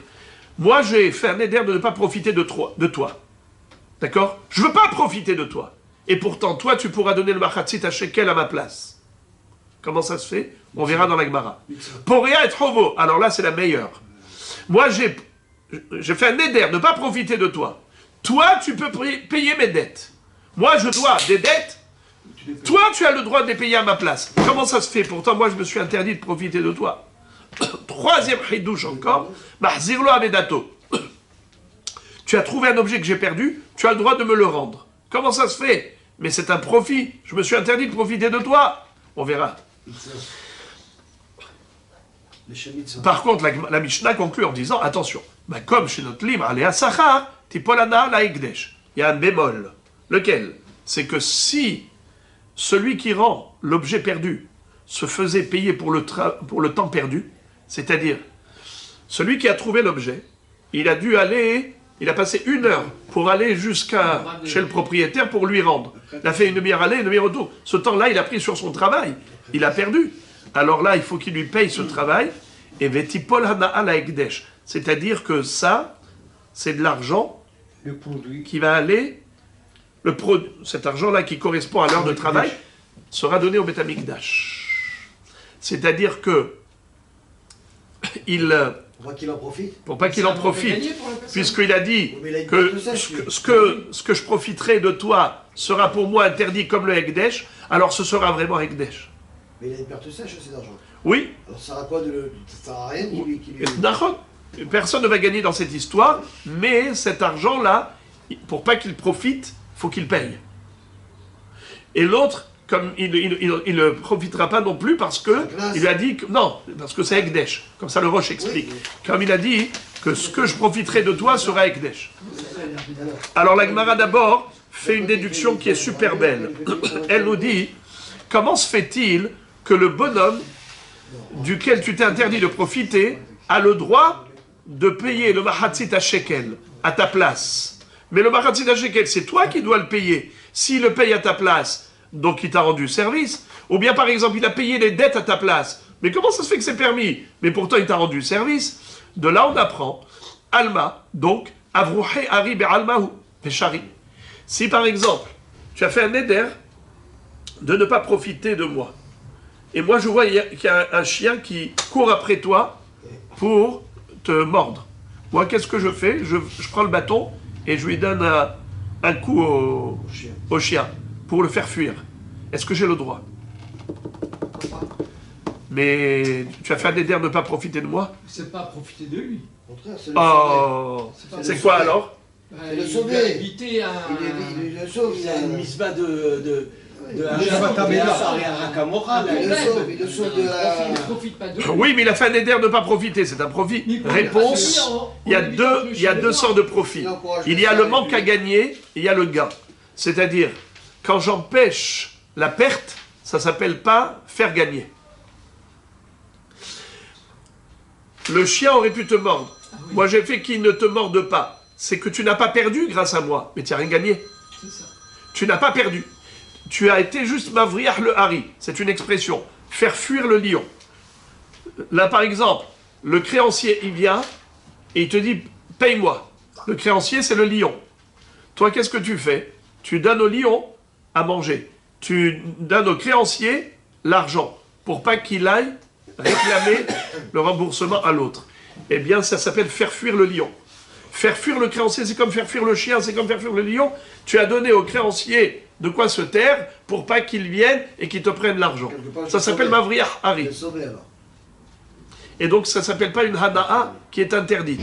moi j'ai fait un éder de ne pas profiter de toi. D'accord? Je ne veux pas profiter de toi. Et pourtant, toi, tu pourras donner le machatzit à shekel à ma place. Comment ça se fait? On verra dans la Gemara. Poria et hovo. Alors là, c'est la meilleure. Moi, j'ai fait un éder de ne pas profiter de toi. Toi, tu peux payer mes dettes. Moi, je dois des dettes. Toi, tu as le droit de les payer à ma place. Comment ça se fait? Pourtant, moi, je me suis interdit de profiter de toi. Troisième chidouche encore. Mahzirlo avedato. Tu as trouvé un objet que j'ai perdu, tu as le droit de me le rendre. Comment ça se fait? Mais c'est un profit. Je me suis interdit de profiter de toi. On verra. Par contre, la Mishnah conclut en disant, attention, comme chez notre livre, Aléa Sachar, Tipolana la Egdesh. Il y a un bémol. Lequel? C'est que si celui qui rend l'objet perdu se faisait payer pour le temps perdu, c'est-à-dire celui qui a trouvé l'objet, il a passé 1 heure pour aller chez le propriétaire pour lui rendre. Il a fait une demi-heure aller, une demi-heure retour. Ce temps-là, il a pris sur son travail. Il a perdu. Alors là, il faut qu'il lui paye ce travail. Et vetipol hana'a la ekdesh. C'est-à-dire que ça, c'est de l'argent qui va aller, cet argent-là qui correspond à l'heure de travail, sera donné au Beth Amikdash. C'est-à-dire que pour pas qu'il en profite, puisqu'il a dit que ce que je profiterai de toi sera pour moi interdit comme le Ekdesh, alors ce sera vraiment Ekdesh.
Mais il a une perte sèche, cet argent.
Oui.
Alors ça sert à quoi ça sert à rien qui lui...
Personne ne va gagner dans cette histoire, mais cet argent-là, pour pas qu'il profite, il faut qu'il paye. Et l'autre, comme il ne profitera pas non plus parce que il a dit que non, parce que c'est Ekdesh. Comme ça le Roche explique. Comme il a dit que ce que je profiterai de toi sera Ekdesh. Alors la Gemara d'abord fait une déduction qui est super belle. Elle nous dit, comment se fait-il que le bonhomme duquel tu t'es interdit de profiter a le droit de payer le mahatzit à shekel à ta place? Mais le mahatzit à shekel, c'est toi qui dois le payer. S'il le paye à ta place, donc il t'a rendu service. Ou bien par exemple, il a payé les dettes à ta place. Mais comment ça se fait que c'est permis? Mais pourtant il t'a rendu service. De là on apprend, Alma, donc, Avrouhe Ari Be'almahu, Peshari. Si par exemple, tu as fait un éder de ne pas profiter de moi, et moi je vois qu'il y a un chien qui court après toi pour te mordre. Moi qu'est-ce que je fais? Je prends le bâton et je lui donne un coup au chien pour le faire fuir. Est-ce que j'ai le droit? Mais tu as fait un éder de ne pas profiter de moi?
C'est pas profiter de lui.
Au contraire, c'est
Oh, c'est quoi alors?
C'est le
Il
sauver.
va éviter un...
Il le sauve.
Il a une misba de
Il le sauve de la...
Il ne profite pas de lui.
Oui, mais il a fait un éder de ne pas profiter, c'est un profit. Réponse, il y a deux sortes de profits. Il y a le manque à gagner et il y a le gain. C'est-à-dire, quand j'empêche la perte, ça ne s'appelle pas faire gagner. le chien aurait pu te mordre. Moi, j'ai fait qu'il ne te morde pas. C'est que tu n'as pas perdu grâce à moi, mais tu n'as rien gagné.
C'est ça.
Tu n'as pas perdu. Tu as été juste mavriach le hari. C'est une expression. Faire fuir le lion. Là, par exemple, le créancier, il vient et il te dit, paye-moi. Le créancier, c'est le lion. Toi, qu'est-ce que tu fais? Tu donnes au lion à manger. Tu donnes au créancier l'argent pour pas qu'il aille réclamer le remboursement à l'autre. Eh bien, ça s'appelle faire fuir le lion. Faire fuir le créancier, c'est comme faire fuir le chien, c'est comme faire fuir le lion. Tu as donné au créancier de quoi se taire pour pas qu'il vienne et qu'il te prenne l'argent. Ça s'appelle Mavriach Hari.
Le sauver alors.
Et donc, ça s'appelle pas une Hana'a qui est interdite.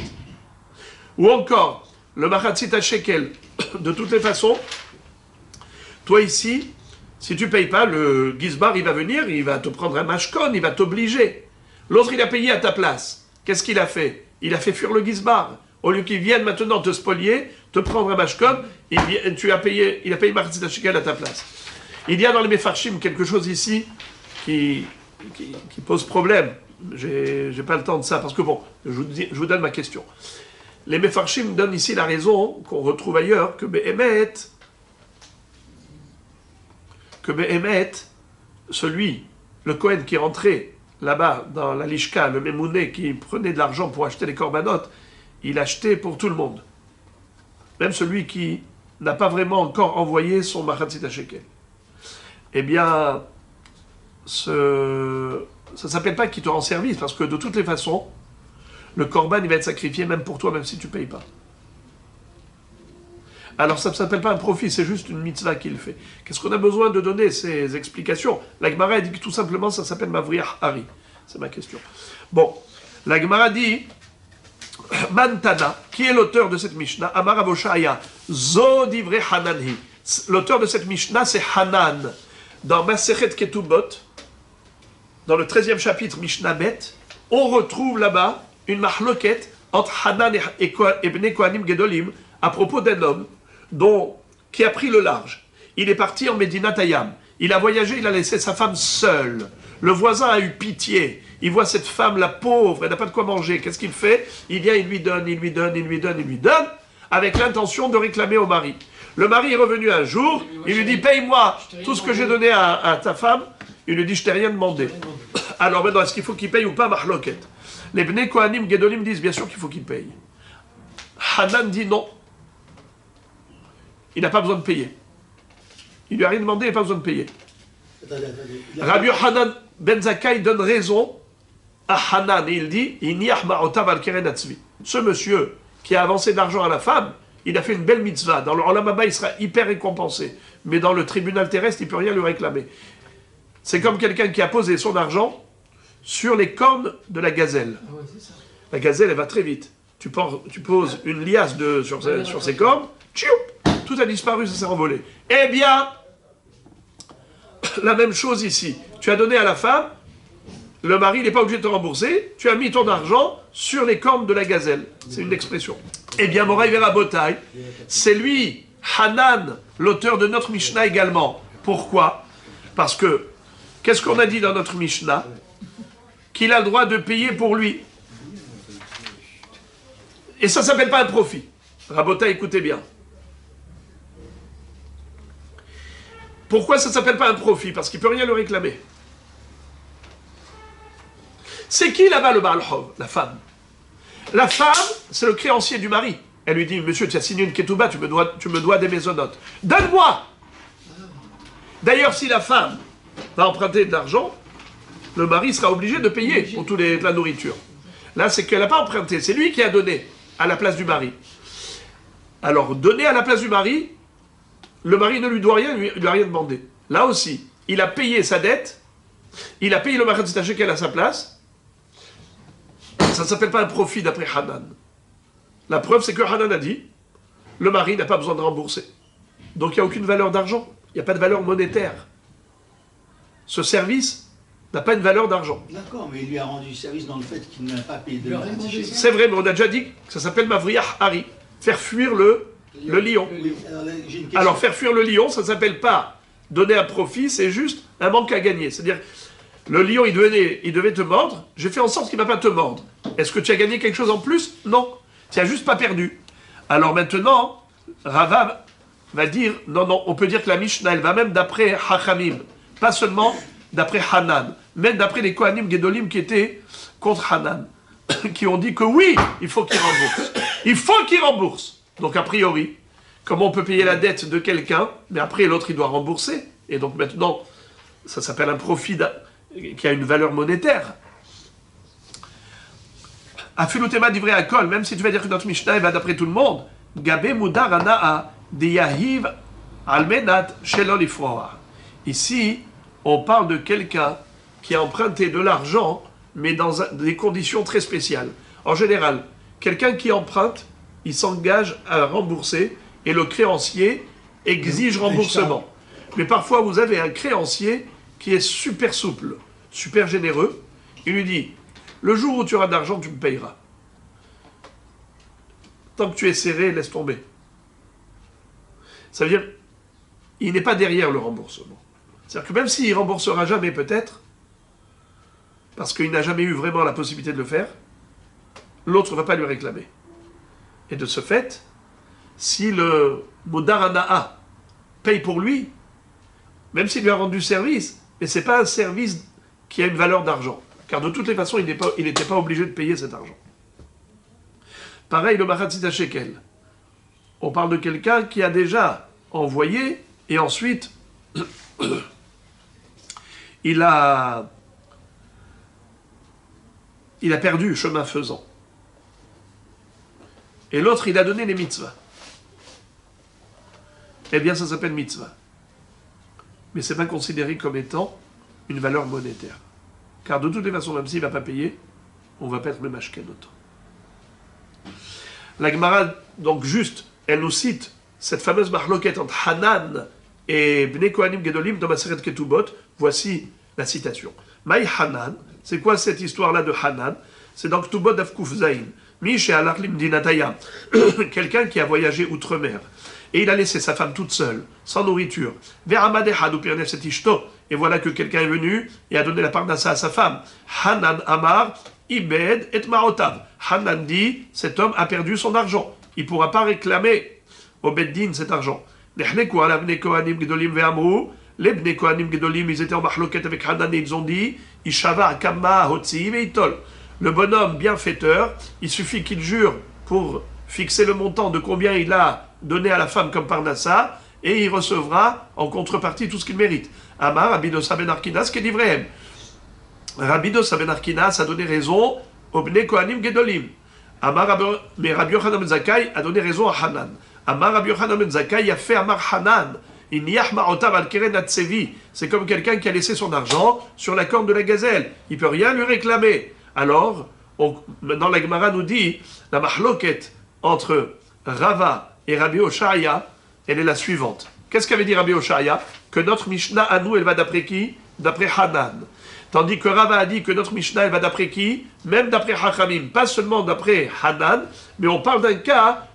Ou encore, le Machatzit Shekel. De toutes les façons, toi ici, si tu payes pas, le Gizbar, il va venir, il va te prendre un mashkon, il va t'obliger. L'autre, il a payé à ta place. Qu'est-ce qu'il a fait? Il a fait fuir le Gizbar. Au lieu qu'il vienne maintenant te spolier, te prendre un mashkon, il a payé Machatzit Shekel à ta place. Il y a dans les Mefarshim quelque chose ici qui pose problème. J'ai pas le temps de ça, parce que bon, je vous donne ma question. Les Mefarshim donnent ici la raison qu'on retrouve ailleurs, que Behemet, celui, le Kohen qui rentrait là-bas dans la Lishka, le Memouné qui prenait de l'argent pour acheter les corbanotes, il achetait pour tout le monde. Même celui qui n'a pas vraiment encore envoyé son Machatzit Shekel. Eh bien, ça ne s'appelle pas qu'il te rend service, parce que de toutes les façons, le korban, il va être sacrifié même pour toi, même si tu ne payes pas. Alors ça ne s'appelle pas un profit, c'est juste une mitzvah qu'il fait. Qu'est-ce qu'on a besoin de donner ces explications? La Gemara dit que tout simplement ça s'appelle Mavriach Hari. C'est ma question. Bon, la Gemara dit, Mantana, qui est l'auteur de cette Mishnah? Amar Avoshaya, Zo divrei Hananhi. L'auteur de cette Mishnah, c'est Hanan. Dans Masechet Ketubot, dans le 13e chapitre Mishnah Bet, on retrouve là-bas une mahloket entre Hanan et Bnei Kohanim Gedolim à propos d'un homme qui a pris le large. Il est parti en Medina Tayam. Il a voyagé, il a laissé sa femme seule. Le voisin a eu pitié. Il voit cette femme, la pauvre, elle n'a pas de quoi manger. Qu'est-ce qu'il fait? Il vient, il lui donne, avec l'intention de réclamer au mari. Le mari est revenu un jour, il lui dit, paye-moi tout ce que j'ai donné à ta femme. Il lui dit, je t'ai rien demandé. Alors maintenant, est-ce qu'il faut qu'il paye ou pas, mahloket? Les Bnei Kohanim Gedolim disent bien sûr qu'il faut qu'il paye. Hanan dit non. Il n'a pas besoin de payer. Il lui a rien demandé, il n'a pas besoin de payer. Rabbi Hanan Ben Zakkai donne raison à Hanan et il dit ce monsieur qui a avancé de l'argent à la femme, il a fait une belle mitzvah. Dans le Olam Haba, il sera hyper récompensé. Mais dans le tribunal terrestre, il ne peut rien lui réclamer. C'est comme quelqu'un qui a posé son argent sur les cornes de la gazelle.
Ah ouais, c'est ça.
La gazelle, elle va très vite. Tu poses une liasse sur ses cornes, tchoup, tout a disparu, ça s'est envolé. Eh bien, la même chose ici. Tu as donné à la femme, le mari n'est pas obligé de te rembourser, tu as mis ton argent sur les cornes de la gazelle. C'est une expression. Eh bien, Moraï Vera Botaï, c'est lui, Hanan, l'auteur de notre Mishnah également. Pourquoi? Parce que, qu'est-ce qu'on a dit dans notre Mishnah? Qu'il a le droit de payer pour lui. Et ça ne s'appelle pas un profit. Rabota, écoutez bien. Pourquoi ça ne s'appelle pas un profit? Parce qu'il ne peut rien le réclamer. C'est qui là-bas le Baal Hov? La femme. La femme, c'est le créancier du mari. Elle lui dit, monsieur, tu as signé une ketouba, tu me dois des mésonotes. Donne-moi! D'ailleurs, si la femme va emprunter de l'argent, le mari sera obligé de payer pour de la nourriture. Là, c'est qu'elle n'a pas emprunté, c'est lui qui a donné à la place du mari. Alors, donner à la place du mari, le mari ne lui doit rien, il ne lui a rien demandé. Là aussi, il a payé sa dette, il a payé le Machatzit Shekel à sa place. Ça ne s'appelle pas un profit d'après Hanan. La preuve, c'est que Hanan a dit, le mari n'a pas besoin de rembourser. Donc, il n'y a aucune valeur d'argent, il n'y a pas de valeur monétaire. Ce service n'a pas une valeur d'argent.
D'accord, mais il lui a rendu service dans le fait qu'il n'a pas payé de
Machatzit Shekel.
C'est vrai, mais on a déjà dit que ça s'appelle Mavriach Hari. Faire fuir le lion.
Oui, alors, là, j'ai une question.
Alors, faire fuir le lion, ça ne s'appelle pas donner un profit, c'est juste un manque à gagner. C'est-à-dire, le lion, il devait te mordre, j'ai fait en sorte qu'il ne va pas te mordre. Est-ce que tu as gagné quelque chose en plus? Non. Tu n'as juste pas perdu. Alors maintenant, Rava va dire, non, on peut dire que la Mishnah, elle va même d'après Hachamim, pas seulement d'après Hanan, même d'après les Kohanim Gedolim qui étaient contre Hanan, qui ont dit que oui, il faut qu'il rembourse. Il faut qu'il rembourse. Donc a priori, comment on peut payer la dette de quelqu'un, mais après l'autre il doit rembourser. Et donc maintenant, ça s'appelle un profit qui a une valeur monétaire. Afilutema divrei akol, même si tu vas dire que notre Mishnah va d'après tout le monde, Gabe mudar ana'a de yahiv almenat shelo lifroa. Ici, on parle de quelqu'un qui a emprunté de l'argent, mais dans des conditions très spéciales. En général, quelqu'un qui emprunte, il s'engage à rembourser et le créancier exige remboursement. Mais parfois, vous avez un créancier qui est super souple, super généreux. Il lui dit, le jour où tu auras d'argent, tu me payeras. Tant que tu es serré, laisse tomber. Ça veut dire, il n'est pas derrière le remboursement. C'est-à-dire que même s'il ne remboursera jamais peut-être, parce qu'il n'a jamais eu vraiment la possibilité de le faire, l'autre ne va pas lui réclamer. Et de ce fait, si le Mudarana'a paye pour lui, même s'il lui a rendu service, mais ce n'est pas un service qui a une valeur d'argent. Car de toutes les façons, il n'était pas obligé de payer cet argent. Pareil, le Machatzit Shekel. On parle de quelqu'un qui a déjà envoyé, et ensuite, il a perdu chemin faisant. Et l'autre, il a donné les mitzvahs. Eh bien, ça s'appelle mitzvah. Mais ce n'est pas considéré comme étant une valeur monétaire. Car de toutes les façons, même s'il ne va pas payer, on va perdre le mashken autant. La Gemara, donc juste, elle nous cite cette fameuse marloquette entre Hanan et Bnei Kohanim Gedolim dans Maseret Ketubot. Voici la citation. Maï Hanan, c'est quoi cette histoire-là de Hanan? C'est dans Ketubot d'Afkouf Zain. Miche Alachlim Dinataya, quelqu'un qui a voyagé outre-mer. Et il a laissé sa femme toute seule, sans nourriture. Et voilà que quelqu'un est venu et a donné la parnassa à sa femme. Hanan Amar, Ibed et Maotav. Hanan dit, cet homme a perdu son argent. Il ne pourra pas réclamer au Beddin cet argent. Les Bnei Kohanim Gedolim, ils étaient en mahloket avec Hanan et ils ont dit, Ishava Kama Hotzi Veitol. Le bonhomme bienfaiteur, il suffit qu'il jure pour fixer le montant de combien il a donné à la femme comme parnassa, et il recevra en contrepartie tout ce qu'il mérite. Amar, Rabbi Dosa ben Arkinas, qui est livré. Rabbi Dosa ben Arkinas a donné raison au Bnei Kohanim Gedolim. Amar, mais Rabbi Yochanan ben Zakkai a donné raison à Hanan. Amar, Rabbi Yochanan ben Zakkai a fait Amar Hanan. C'est comme quelqu'un qui a laissé son argent sur la corne de la gazelle. Il ne peut rien lui réclamer. Alors, maintenant la Gemara nous dit, la mahloket entre Rava et Rabbi Oshaya, elle est la suivante. Qu'est-ce qu'avait dit Rabbi Oshaya? Que notre Mishnah à nous, elle va d'après qui? D'après Hanan. Tandis que Rava a dit que notre Mishnah, elle va d'après qui? Même d'après Hachamim. Pas seulement d'après Hanan, mais on parle d'un cas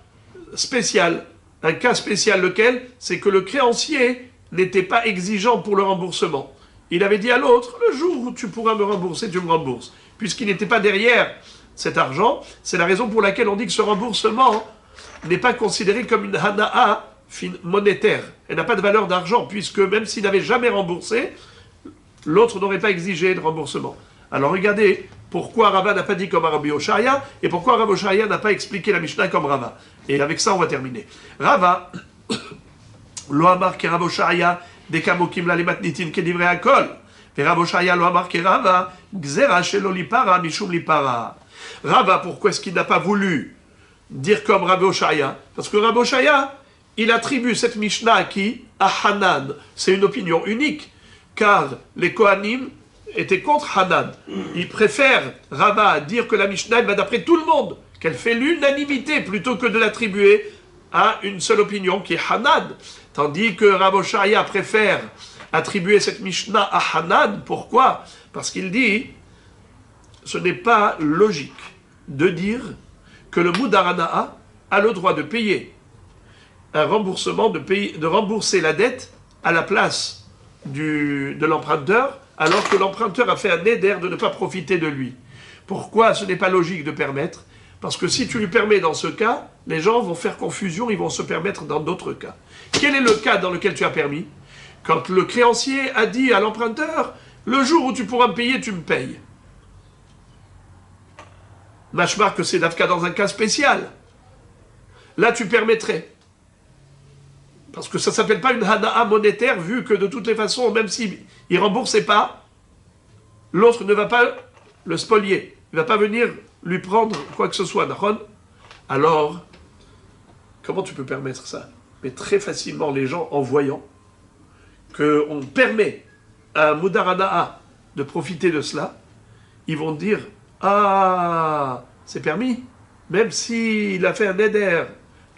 spécial. Un cas spécial lequel? C'est que le créancier n'était pas exigeant pour le remboursement. Il avait dit à l'autre, le jour où tu pourras me rembourser, tu me rembourses. Puisqu'il n'était pas derrière cet argent, c'est la raison pour laquelle on dit que ce remboursement n'est pas considéré comme une hana'a monétaire. Elle n'a pas de valeur d'argent, puisque même s'il n'avait jamais remboursé, l'autre n'aurait pas exigé de remboursement. Alors regardez pourquoi Rava n'a pas dit comme Rabbi Oshaya, et pourquoi Rabbi Oshaya n'a pas expliqué la Mishnah comme Rava. Et avec ça, on va terminer. Rava, lo amar ke Rabbi Oshaya, dekamokim la lematnitin ke divrei akol. Rava, pourquoi est-ce qu'il n'a pas voulu dire comme Rabbi Oshaya? Parce que Rabbi Oshaya, il attribue cette Mishnah à qui? À Hanan. C'est une opinion unique, car les Kohanim étaient contre Hanan. Ils préfèrent Rava dire que la Mishnah elle va d'après tout le monde, qu'elle fait l'unanimité plutôt que de l'attribuer à une seule opinion qui est Hanan. Tandis que Rabbi Oshaya préfère attribuer cette Mishnah à Hanan. Pourquoi? Parce qu'il dit, ce n'est pas logique de dire que le Mudarana'a a le droit de payer un remboursement, de rembourser la dette à la place de l'emprunteur, alors que l'emprunteur a fait un éder de ne pas profiter de lui. Pourquoi ce n'est pas logique de permettre? Parce que si tu lui permets dans ce cas, les gens vont faire confusion, ils vont se permettre dans d'autres cas. Quel est le cas dans lequel tu as permis? Quand le créancier a dit à l'emprunteur, le jour où tu pourras me payer, tu me payes. Machmar que c'est d'Afka dans un cas spécial. Là, tu permettrais. Parce que ça ne s'appelle pas une hana'a monétaire, vu que de toutes les façons, même s'il ne remboursait pas, l'autre ne va pas le spolier. Il ne va pas venir lui prendre quoi que ce soit. Alors, comment tu peux permettre ça? Mais très facilement, les gens, en voyant qu'on permet à un Moudarana'a de profiter de cela, ils vont dire « Ah, c'est permis. Même s'il a fait un éder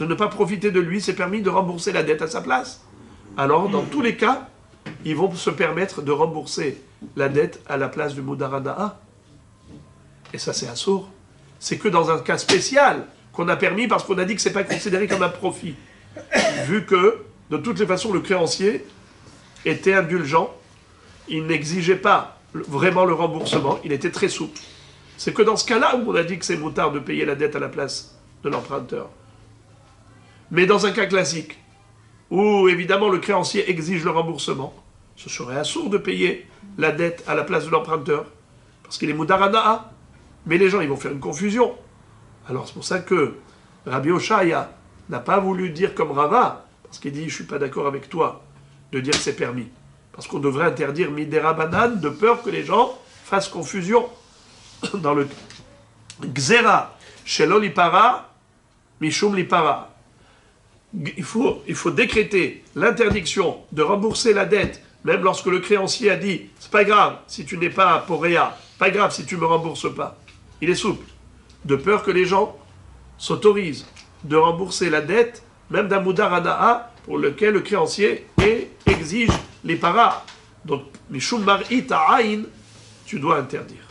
de ne pas profiter de lui, c'est permis de rembourser la dette à sa place. » Alors, dans tous les cas, ils vont se permettre de rembourser la dette à la place du Moudarana'a. Et ça, c'est assourd. C'est que dans un cas spécial qu'on a permis parce qu'on a dit que ce n'est pas considéré comme un profit. Vu que, de toutes les façons, le créancier était indulgent, il n'exigeait pas vraiment le remboursement, il était très souple. C'est que dans ce cas-là où on a dit que c'est moutard de payer la dette à la place de l'emprunteur. Mais dans un cas classique, où évidemment le créancier exige le remboursement, ce serait assourd de payer la dette à la place de l'emprunteur, parce qu'il est Moudarana'a. Mais les gens, ils vont faire une confusion. Alors c'est pour ça que Rabbi Oshaya n'a pas voulu dire comme Rava, parce qu'il dit, je ne suis pas d'accord avec toi, de dire que c'est permis. Parce qu'on devrait interdire Midera Banan, de peur que les gens fassent confusion. Dans le Gzera, Shelo Lipara, Mishum Lipara. Il faut décréter l'interdiction de rembourser la dette, même lorsque le créancier a dit, c'est pas grave si tu n'es pas Poréa, pas grave si tu ne me rembourses pas. Il est souple. De peur que les gens s'autorisent de rembourser la dette, même d'un Moudarana'a, pour lequel le créancier exige les paras. Donc, Mishum Mar'it A'ain, tu dois interdire.